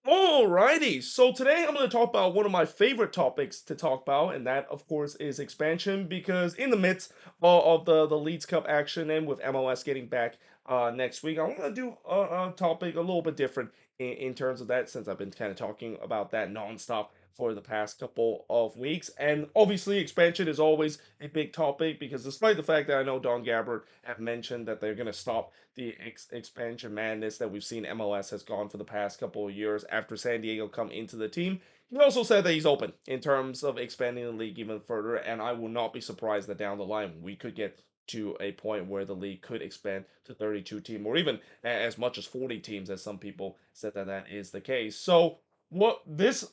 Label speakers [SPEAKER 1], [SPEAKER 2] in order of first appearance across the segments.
[SPEAKER 1] Alrighty, so today I'm going to talk about one of my favorite topics to talk about, and that, of course, is expansion. Because in the midst of the Leagues Cup action and with MLS getting back next week, I want to do a topic a little bit different in terms of that, since I've been kind of talking about that nonstop for the past couple of weeks. And obviously, expansion is always a big topic because, despite the fact that I know Don Gabbard have mentioned that they're going to stop the expansion madness that we've seen MLS has gone for the past couple of years after San Diego come into the team. He also said that he's open in terms of expanding the league even further, and I will not be surprised that down the line we could get to a point where the league could expand to 32 team or even as much as 40 teams, as some people said that is the case. So what this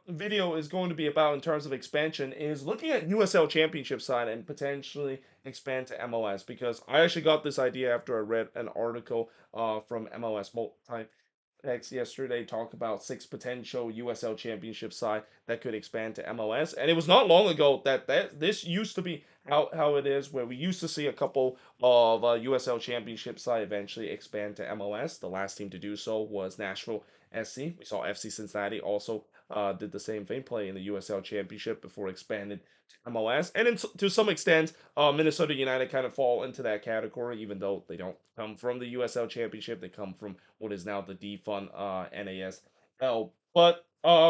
[SPEAKER 1] video is going to be about in terms of expansion is looking at USL Championship side and potentially expand to MLS, because I actually got this idea after I read an article from MLS Multipex yesterday talk about six potential USL Championship side that could expand to MLS. And it was not long ago that this used to be how it is, where we used to see a couple of USL Championship side eventually expand to MLS. The last team to do so was Nashville SC. We saw FC Cincinnati also did the same thing, play in the USL Championship before expanded to MLS. And to some extent, Minnesota United kind of fall into that category, even though they don't come from the USL Championship. They come from what is now the defund NASL. But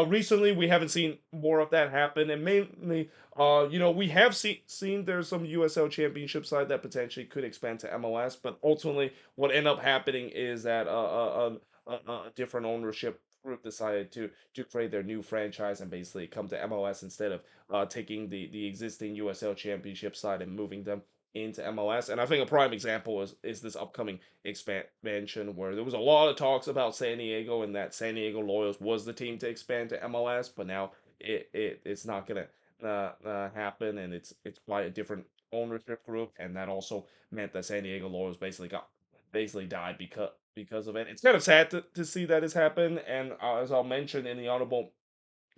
[SPEAKER 1] recently, we haven't seen more of that happen, and mainly, we have seen there's some USL Championship side that potentially could expand to MLS, but ultimately, what ended up happening is that a different ownership group decided to create their new franchise and basically come to MLS instead of taking the existing USL Championship side and moving them into MLS. And I think a prime example is this upcoming expansion, where there was a lot of talks about San Diego and that San Diego Loyals was the team to expand to MLS, but now it's not gonna happen, and it's by a different ownership group, and that also meant that San Diego Loyals basically died because of it. It's kind of sad to see that has happened, and as I'll mention in the honorable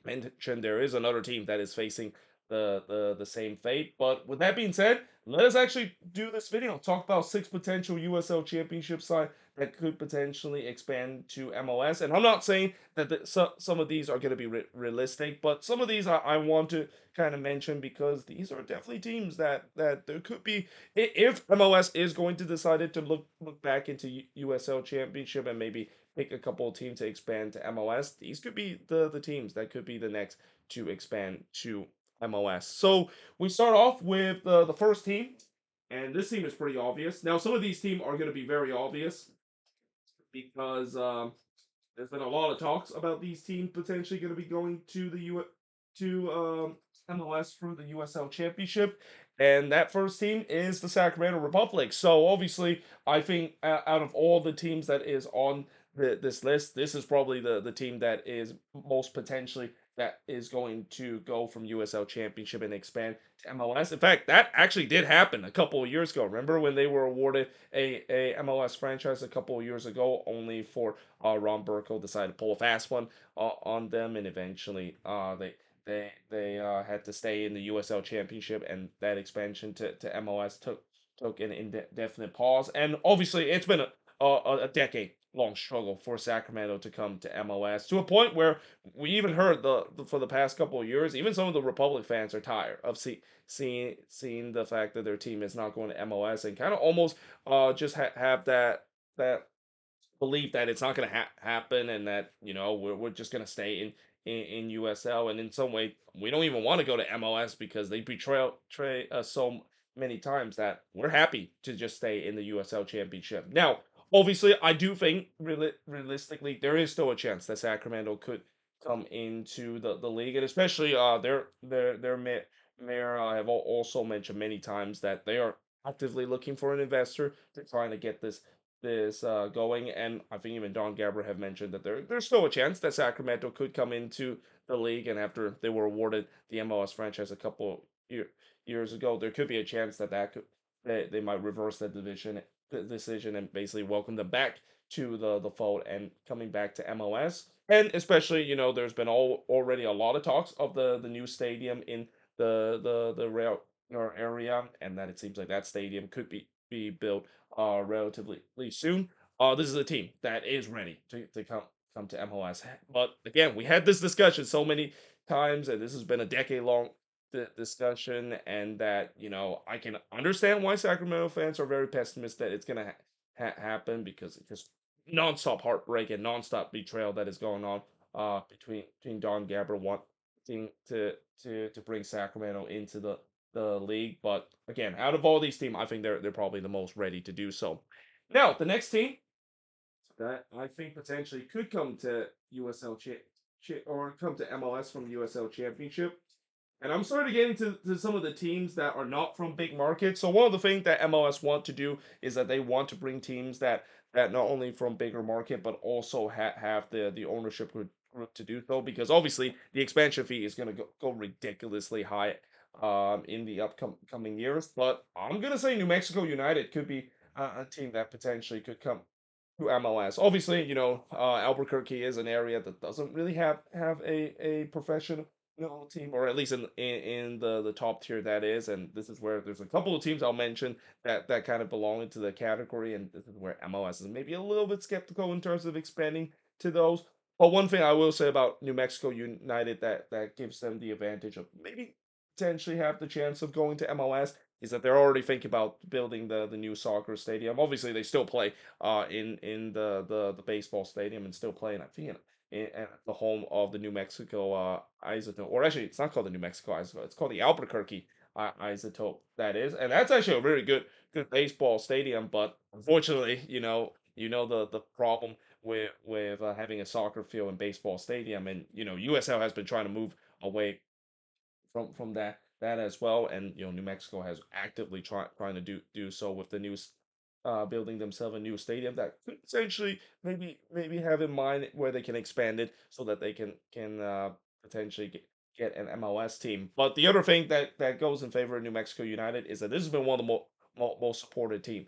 [SPEAKER 1] mention, there is another team that is facing the same fate. But with that being said, let us actually do this video. Talk about six potential USL Championship side that could potentially expand to MLS. And I'm not saying that some of these are going to be realistic, but some of these I want to kind of mention, because these are definitely teams that there could be, if MLS is going to decide to look back into USL Championship and maybe pick a couple of teams to expand to MLS. These could be the teams that could be the next to expand to MLS. So we start off with the first team, and this team is pretty obvious. Now, some of these teams are going to be very obvious because there's been a lot of talks about these teams potentially going to be going to the MLS through the USL Championship, and that first team is the Sacramento Republic. So obviously, I think out of all the teams that is on this list, this is probably the team that is most potentially that is going to go from USL Championship and expand to MLS. In fact, that actually did happen a couple of years ago. Remember when they were awarded a MLS franchise a couple of years ago, only for Ron Burkle decided to pull a fast one on them, and eventually they had to stay in the USL Championship, and that expansion to MLS took an indefinite pause. And obviously, it's been a decade long struggle for Sacramento to come to MLS, to a point where we even heard for the past couple of years, even some of the Republic fans are tired of seeing the fact that their team is not going to MLS, and kind of almost just have that belief that it's not going to happen, and that we're just going to stay in USL. And in some way, we don't even want to go to MLS because they betray us so many times that we're happy to just stay in the USL Championship. Now, obviously, I do think realistically there is still a chance that Sacramento could come into the league, and especially mayor have also mentioned many times that they are actively looking for an investor to trying to get this going. And I think even Don Gabber have mentioned that there's still a chance that Sacramento could come into the league, and after they were awarded the MLS franchise a couple years ago, there could be a chance they might reverse the decision and basically welcome them back to the fold and coming back to MLS. And especially, there's been already a lot of talks of the new stadium in the rail area, and that it seems like that stadium could be built relatively soon. This is a team that is ready to come come to MLS. But again, we had this discussion so many times, and this has been a decade-long discussion, and that I can understand why Sacramento fans are very pessimistic that it's gonna happen because it's just nonstop heartbreak and nonstop betrayal that is going on between Don Gabber wanting to bring Sacramento into the league. But again, out of all these teams, I think they're probably the most ready to do so. Now, the next team that I think potentially could come to USL or come to MLS from USL Championship. And I'm starting to get into some of the teams that are not from big markets. So one of the things that MLS want to do is that they want to bring teams that not only from bigger market but also have the ownership group to do so, because obviously the expansion fee is going to go ridiculously high in the upcoming years. But I'm gonna say New Mexico United could be a team that potentially could come to MLS. Obviously, Albuquerque is an area that doesn't really have a professional team, or at least in the top tier that is. And this is where there's a couple of teams I'll mention that kind of belong into the category, and this is where MLS is maybe a little bit skeptical in terms of expanding to those. But one thing I will say about New Mexico United that gives them the advantage of maybe potentially have the chance of going to MLS is that they're already thinking about building the new soccer stadium. Obviously, they still play in the baseball stadium and still playing, I think, at the home of the New Mexico Isotope. Or actually, it's not called the New Mexico Isotope. It's called the Albuquerque Isotope. That is, and that's actually a very good baseball stadium. But unfortunately, the problem with having a soccer field and baseball stadium, and USL has been trying to move away from that as well. And New Mexico has actively trying to do so with the new building themselves a new stadium that could essentially maybe have in mind where they can expand it so that they can potentially get an MLS team. But the other thing that goes in favor of New Mexico United is that this has been one of the most supported team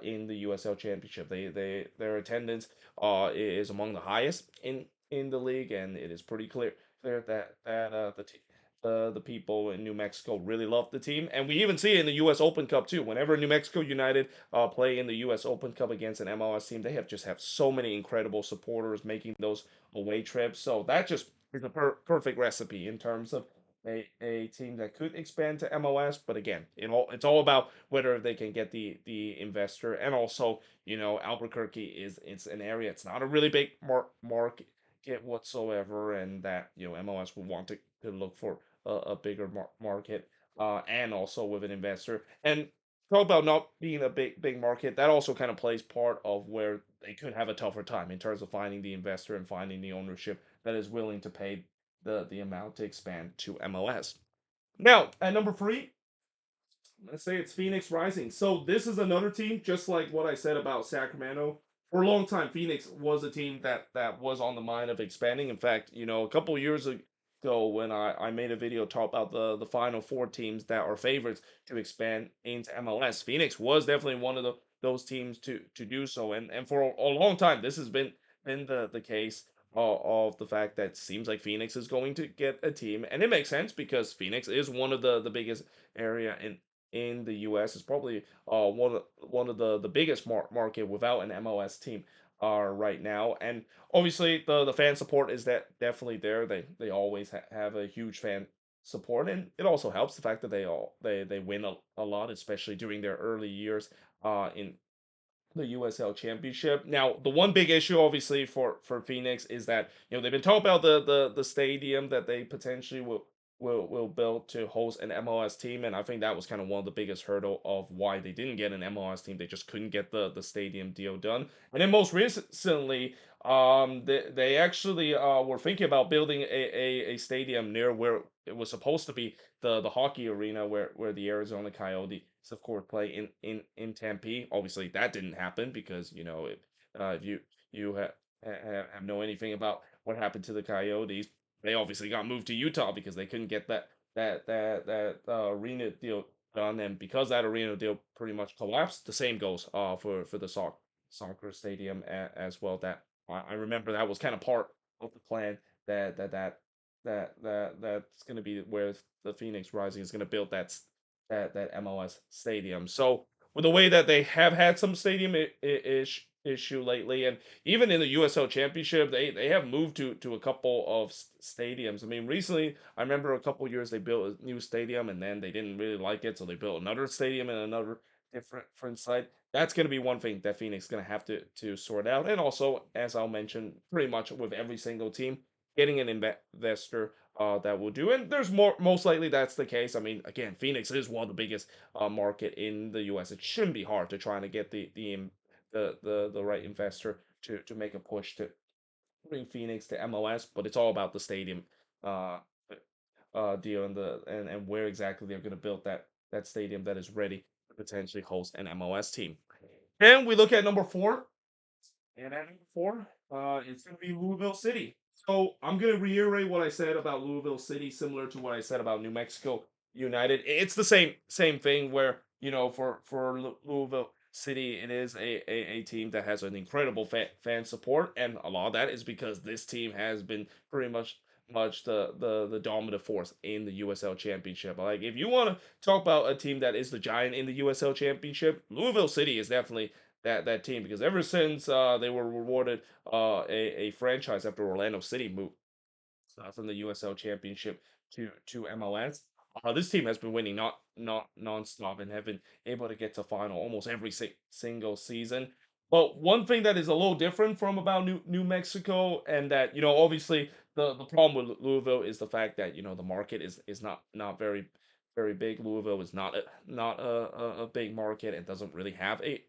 [SPEAKER 1] in the USL Championship. Their attendance is among the highest in the league, and it is pretty clear that the people in New Mexico really love the team, and we even see it in the U.S. Open Cup too. Whenever New Mexico United play in the U.S. Open Cup against an MLS team, they have so many incredible supporters making those away trips. So that just is a perfect recipe in terms of a team that could expand to MLS. But again, it's all about whether they can get the investor, and also Albuquerque it's an area. It's not a really big market whatsoever, and that MLS would want to look for a bigger market, and also with an investor. And talk about not being a big market, that also kind of plays part of where they could have a tougher time in terms of finding the investor and finding the ownership that is willing to pay the amount to expand to MLS. Now, at number three, let's say it's Phoenix Rising. So this is another team, just like what I said about Sacramento. For a long time, Phoenix was a team that was on the mind of expanding. In fact, a couple years ago when I made a video talk about the final four teams that are favorites to expand into MLS, Phoenix was definitely one of those teams to do so. And for a long time, this has been the case of the fact that it seems like Phoenix is going to get a team, and it makes sense because Phoenix is one of the biggest area in the U.S. Is probably one of the biggest market without an MLS team right now. And obviously the fan support is that definitely there. They always have a huge fan support, and it also helps the fact that they win a lot, especially during their early years in the USL Championship. Now, the one big issue, obviously, for Phoenix is that they've been talking about the stadium that they potentially will build to host an MLS team, and I think that was kind of one of the biggest hurdle of why they didn't get an MLS team. They just couldn't get the stadium deal done. And then most recently, they actually were thinking about building a stadium near where it was supposed to be the hockey arena where the Arizona Coyotes of course play in Tempe. Obviously, that didn't happen because if you have know anything about what happened to the Coyotes, they obviously got moved to Utah because they couldn't get that arena deal done, and because that arena deal pretty much collapsed, the same goes for the soccer stadium as well. That I remember that was kind of part of the plan that's going to be where the Phoenix Rising is going to build that MLS stadium. So with the way that they have had some stadium issue lately. And even in the USL Championship, they have moved to a couple of stadiums. I mean, recently I remember a couple years they built a new stadium and then they didn't really like it, so they built another stadium in another different site. That's going to be one thing that Phoenix is going to have to sort out. And also, as I'll mention, pretty much with every single team, getting an investor that will do. And there's most likely that's the case. I mean, again, Phoenix is one of the biggest market in the U.S. It shouldn't be hard to try to get the right investor to make a push to bring Phoenix to MLS, but it's all about the stadium uh deal and and where exactly they're going to build that stadium that is ready to potentially host an MLS team. And we look at number four, and at number four, it's going to be Louisville City. So I'm going to reiterate what I said about Louisville City, similar to what I said about New Mexico United. It's the same thing where for Louisville City, it is a team that has an incredible fan support, and a lot of that is because this team has been pretty much the dominant force in the USL Championship. Like if you want to talk about a team that is the giant in the USL Championship, Louisville City is definitely that team because ever since they were rewarded a franchise after Orlando City moved from the USL Championship to MLS. This team has been winning not nonstop and have been able to get to final almost every single season. But one thing that is a little different from about New Mexico, and that obviously the problem with Louisville is the fact that the market is not very big. Louisville is not a big market and doesn't really have a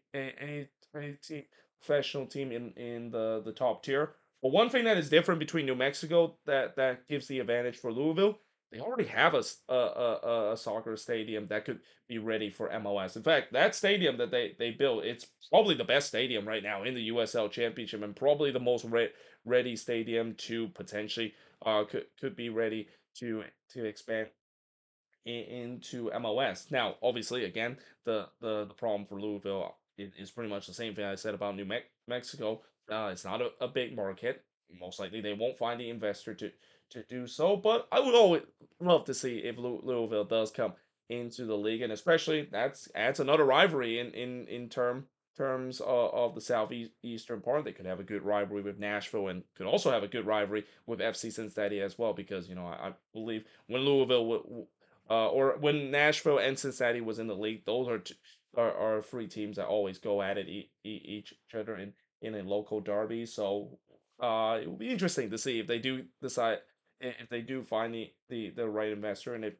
[SPEAKER 1] team, professional team in the top tier. But one thing that is different between New Mexico that gives the advantage for Louisville, they already have a soccer stadium that could be ready for MLS. In fact, that stadium that they built, it's probably the best stadium right now in the USL Championship and probably the most ready stadium to potentially could be ready to expand into MLS. Now, obviously, again, the problem for Louisville is pretty much the same thing I said about Mexico. It's not a big market. Most likely, they won't find the investor to do so. But I would always love to see if Louisville does come into the league, and especially that's adds another rivalry in terms of the southeastern part. They could have a good rivalry with Nashville, and could also have a good rivalry with FC Cincinnati as well. Because I believe when Louisville or when Nashville and Cincinnati was in the league, those are three teams that always go at it each other in a local derby. So it will be interesting to see if they do decide if they do find the right investor, and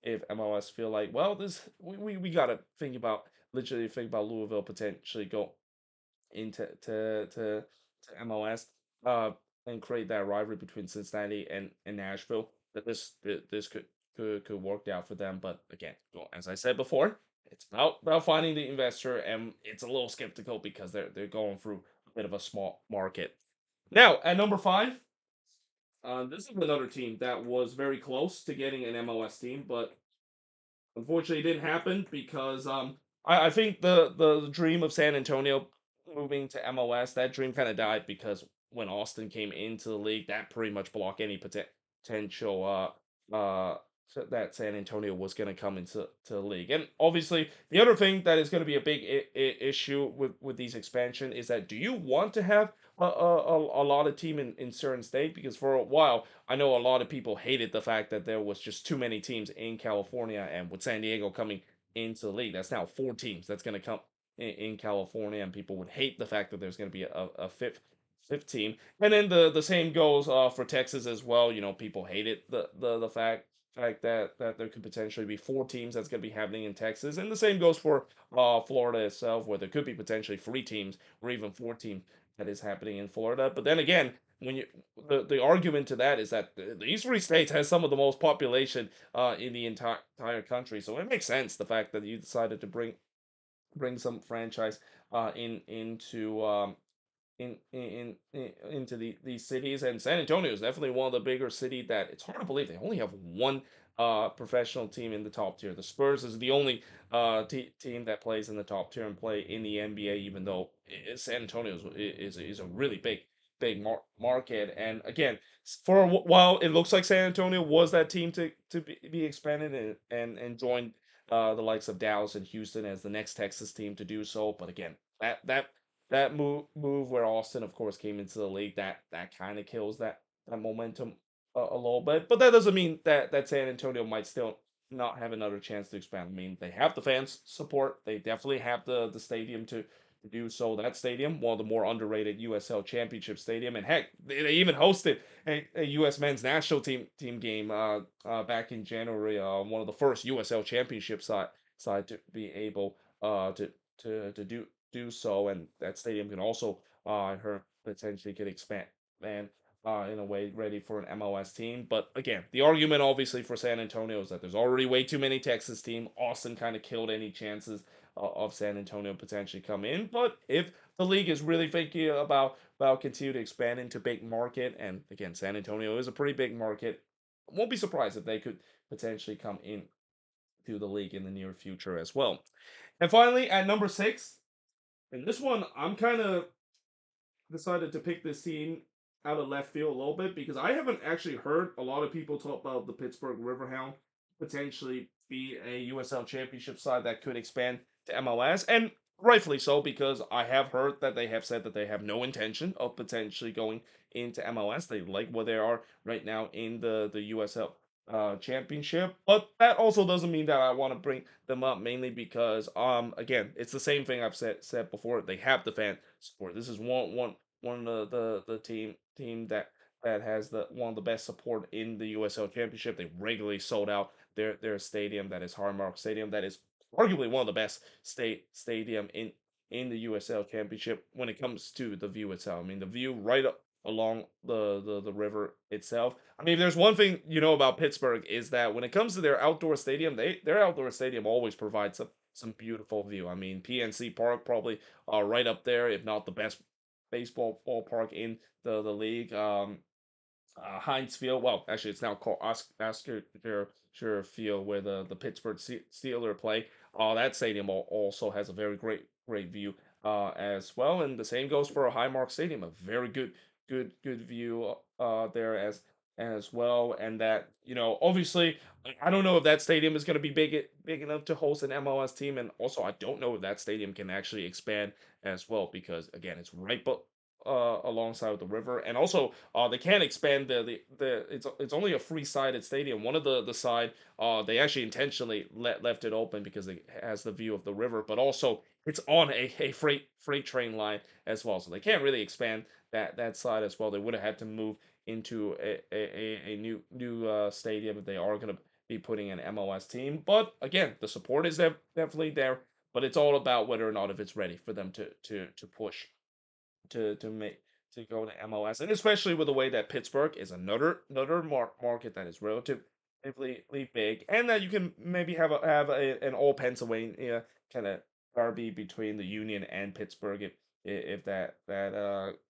[SPEAKER 1] if MLS feel like, well, this we gotta think about literally think about Louisville potentially go into to MLS uh and create that rivalry between Cincinnati and Nashville, that this could work out for them. But again, well, as I said before, it's about finding the investor, and it's a little skeptical because they're going through a bit of a small market. Now at number five, this is another team that was very close to getting an MLS team, but unfortunately, it didn't happen because I think the dream of San Antonio moving to MLS, that dream kind of died because when Austin came into the league, that pretty much blocked any potential that San Antonio was going to come into the league. And obviously, the other thing that is going to be a big issue with these expansion is that, do you want to have a lot of team in certain state? Because for a while I know a lot of people hated the fact that there was just too many teams in California, and with San Diego coming into the league, that's now four teams that's going to come in California, and people would hate the fact that there's going to be a fifth team. And then the same goes for Texas as well. People hated the fact that there could potentially be four teams that's going to be happening in Texas, and the same goes for Florida itself, where there could be potentially three teams or even four teams that is happening in Florida. But then again, when you the argument to that is that these three states has some of the most population in the entire country, so it makes sense the fact that you decided to bring some franchise into into these cities. And San Antonio is definitely one of the bigger city that it's hard to believe they only have one professional team in the top tier. The Spurs is the only team that plays in the top tier and play in the NBA, even though San Antonio is a really big market. And again, for a while it looks like San Antonio was that team to be expanded and join the likes of Dallas and Houston as the next Texas team to do so. But again, that that move where Austin, of course, came into the league, that kind of kills that momentum a little bit. But that doesn't mean that San Antonio might still not have another chance to expand. I mean, they have the fans support. They definitely have the stadium to do so. That stadium, one of the more underrated USL Championship stadium, and heck, they even hosted a U.S. men's national team game back in January. One of the first USL Championship side to be able to do so, and that stadium can also I heard potentially could expand and in a way ready for an MLS team. But again, the argument obviously for San Antonio is that there's already way too many Texas team. Austin kind of killed any chances of San Antonio potentially come in. But if the league is really thinking about continue to expand into big market, and again, San Antonio is a pretty big market, I won't be surprised if they could potentially come in to the league in the near future as well. And finally, at number six, and this one, I'm kind of decided to pick this team out of left field a little bit because I haven't actually heard a lot of people talk about the Pittsburgh Riverhound potentially be a USL Championship side that could expand to MLS, and rightfully so because I have heard that they have said that they have no intention of potentially going into MLS. They like where they are right now in the USL championship, but that also doesn't mean that I want to bring them up mainly because again it's the same thing I've said before. They have the fan support. This is one of the team that has the one of the best support in the USL Championship. They regularly sold out their stadium, that is Hard Stadium, that is arguably one of the best stadium in the USL Championship when it comes to the view itself. I mean, the view right up along the river itself. I mean, if there's one thing you know about Pittsburgh is that when it comes to their outdoor stadium, their outdoor stadium always provides some beautiful view. I mean, PNC Park probably right up there, if not the best baseball ballpark in the league. Heinz Field. Well, actually, it's now called Oscar Field, where the Pittsburgh Steelers play. That stadium also has a very great view as well, and the same goes for a Highmark Stadium, a very good view there as well. And that obviously, I don't know if that stadium is going to be big enough to host an MLS team, and also I don't know if that stadium can actually expand as well because again, it's right alongside of the river, and also they can't expand the it's only a free-sided stadium. One of the side they actually intentionally left it open because it has the view of the river, but also it's on a freight train line as well, so they can't really expand that side as well. They would have had to move into a new stadium if they are going to be putting an MLS team. But again, the support is definitely there, but it's all about whether or not if it's ready for them to push to make to go to MLS, and especially with the way that Pittsburgh is another market that is relatively big, and that you can maybe an all Pennsylvania kind of derby between the Union and Pittsburgh if that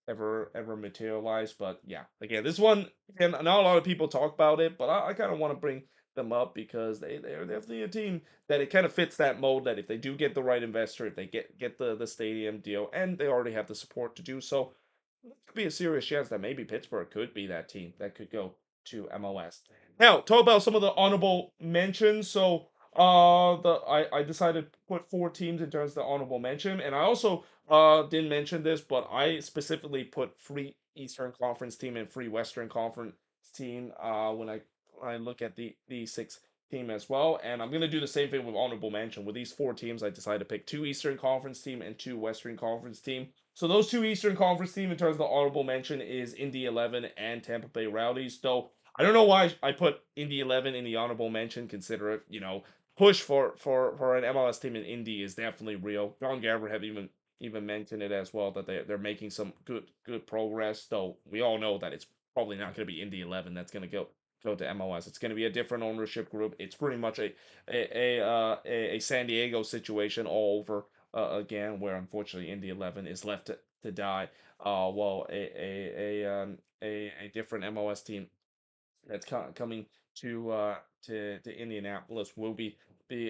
[SPEAKER 1] ever materialize. But yeah, again, this one again, not a lot of people talk about it, but I kind of want to bring them up because they're definitely a team that it kind of fits that mold that if they do get the right investor, if they get the stadium deal, and they already have the support to do so, there could be a serious chance that maybe Pittsburgh could be that team that could go to MLS. Now, talk about some of the honorable mentions. So, I decided to put four teams in terms of the honorable mention, and I also didn't mention this, but I specifically put free Eastern Conference team and free Western Conference team when I look at the six team as well. And I'm gonna do the same thing with honorable mention. With these four teams, I decided to pick two Eastern Conference team and two Western Conference team. So those two Eastern Conference team in terms of the honorable mention is Indy 11 and Tampa Bay Rowdies. Though I don't know why I put Indy 11 in the honorable mention. Consider it, push for an MLS team in Indy is definitely real. John Garber have even mentioned it as well that they're making some good progress. Though we all know that it's probably not going to be Indy 11 that's going to go to MLS. It's going to be a different ownership group. It's pretty much a San Diego situation all over again, where unfortunately Indy 11 is left to die. While a different MLS team that's coming to Indianapolis will be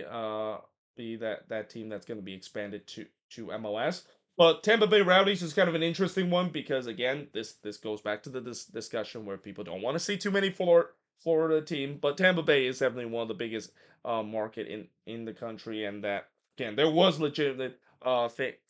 [SPEAKER 1] uh be that team that's going to be expanded to MLS. But Tampa Bay Rowdies is kind of an interesting one because again, this goes back to this discussion where people don't want to see too many Florida team, but Tampa Bay is definitely one of the biggest market in the country, and that again there was legitimate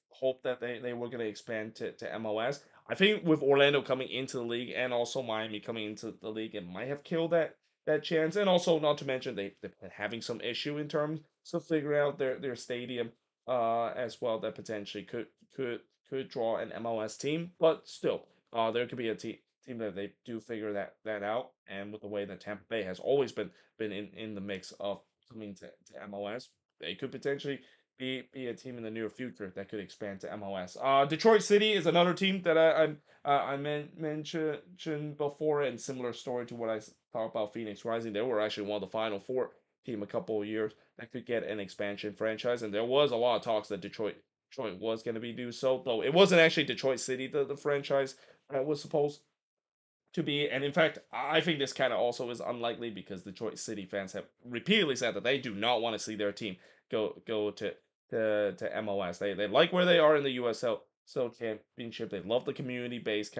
[SPEAKER 1] hope that they were going to expand to MLS. I think with Orlando coming into the league and also Miami coming into the league, it might have killed that chance. And also, not to mention they've been having some issue in terms of figuring out their stadium as well that potentially could could draw an MLS team. But still, there could be a team that they do figure that out. And with the way that Tampa Bay has always been in the mix of coming to MLS, they could potentially be a team in the near future that could expand to MLS. Detroit City is another team that mentioned before, and similar story to what talked about Phoenix Rising. They were actually one of the Final Four team a couple of years that could get an expansion franchise, and there was a lot of talks that Detroit was going to be do so, though it wasn't actually Detroit City the franchise that was supposed to be. And in fact, I think this kind of also is unlikely because Detroit City fans have repeatedly said that they do not want to see their team go to MLS. They like where they are in the USL Championship. They love the community based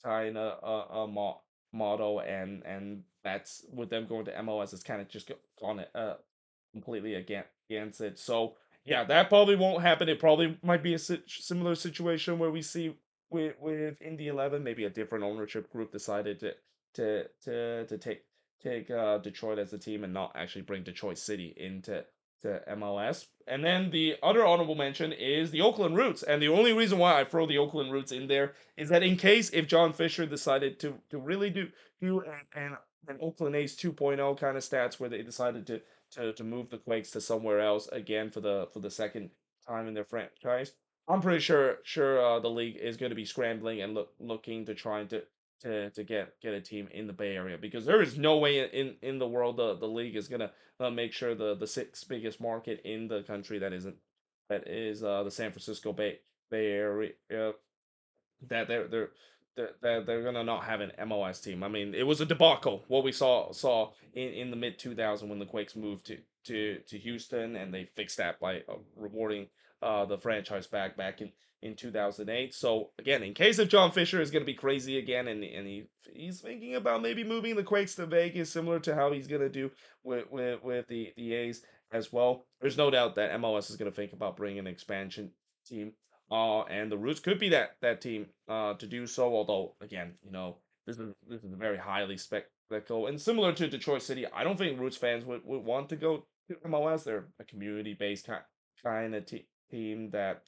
[SPEAKER 1] kind of motto, and that's with them going to MLS. It's kind of just gone completely against it. So yeah, that probably won't happen. It probably might be a similar situation where we see with Indy 11, maybe a different ownership group decided to take Detroit as a team and not actually bring Detroit City into MLS. And then the other honorable mention is the Oakland Roots. And the only reason why I throw the Oakland Roots in there is that in case if John Fisher decided to really do an Oakland A's 2.0 kind of stats where they decided to move the Quakes to somewhere else again for the second time in their franchise. I'm pretty sure the league is going to be scrambling and looking to trying to get a team in the Bay Area because there is no way in the world the league is gonna make sure the sixth biggest market in the country that is the San Francisco Bay Area that they're gonna not have an MLS team. I mean, it was a debacle what we saw in the mid 2000 when the Quakes moved to Houston, and they fixed that by rewarding the franchise back in 2008. So again, in case if John Fisher is gonna be crazy again, and he's thinking about maybe moving the Quakes to Vegas, similar to how he's gonna do with the A's as well. There's no doubt that MLS is gonna think about bringing an expansion team and the Roots could be that team to do so. Although again, this is a very highly spectacle and similar to Detroit City. I don't think Roots fans would want to go to MLS. They're a community based kind of team that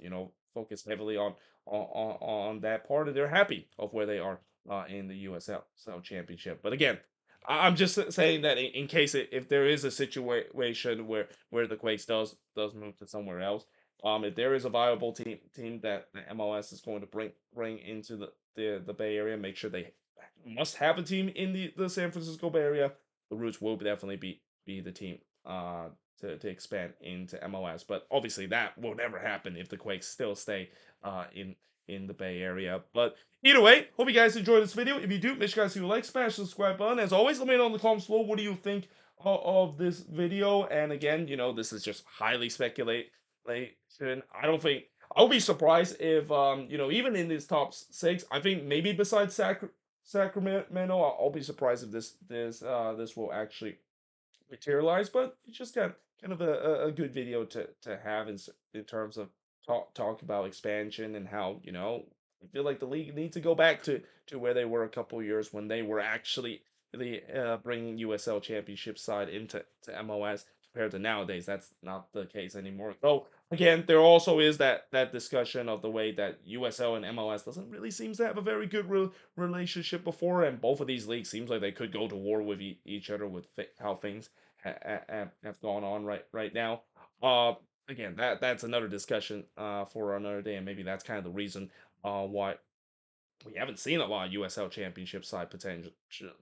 [SPEAKER 1] focus heavily on that part, and they're happy of where they are in the USL Championship. But again, I'm just saying that in case if there is a situation where the Quakes does move to somewhere else, if there is a viable team that the MLS is going to bring into the Bay Area, make sure they must have a team in the San Francisco Bay Area. The Roots will definitely be the team to expand into MLS. But obviously that will never happen if the Quakes still stay in the Bay Area. But either way, hope you guys enjoyed this video. If you do, make sure you guys like, smash the subscribe button. As always, let me know in the comments below what do you think of this video. And again, this is just highly speculate. I don't think I'll be surprised if even in these top six, I think maybe besides Sacramento, I'll be surprised if this will actually materialize. But it's just kind of a good video to have in terms of talk about expansion and how I feel like the league needs to go back to where they were a couple years when they were actually the bringing USL Championship side into MLS compared to nowadays. That's not the case anymore. So again, there also is that discussion of the way that USL and MLS doesn't really seem to have a very good relationship before, and both of these leagues seems like they could go to war with each other with how things have gone on right now. Uh, Again, that's another discussion for another day, and maybe that's kind of the reason why we haven't seen a lot of USL Championship side potentially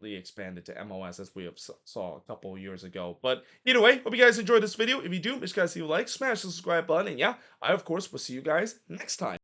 [SPEAKER 1] expanded to MLS as we have saw a couple of years ago. But either way, hope you guys enjoyed this video. If you do, make sure you guys leave a like, smash the subscribe button, and yeah, I of course will see you guys next time.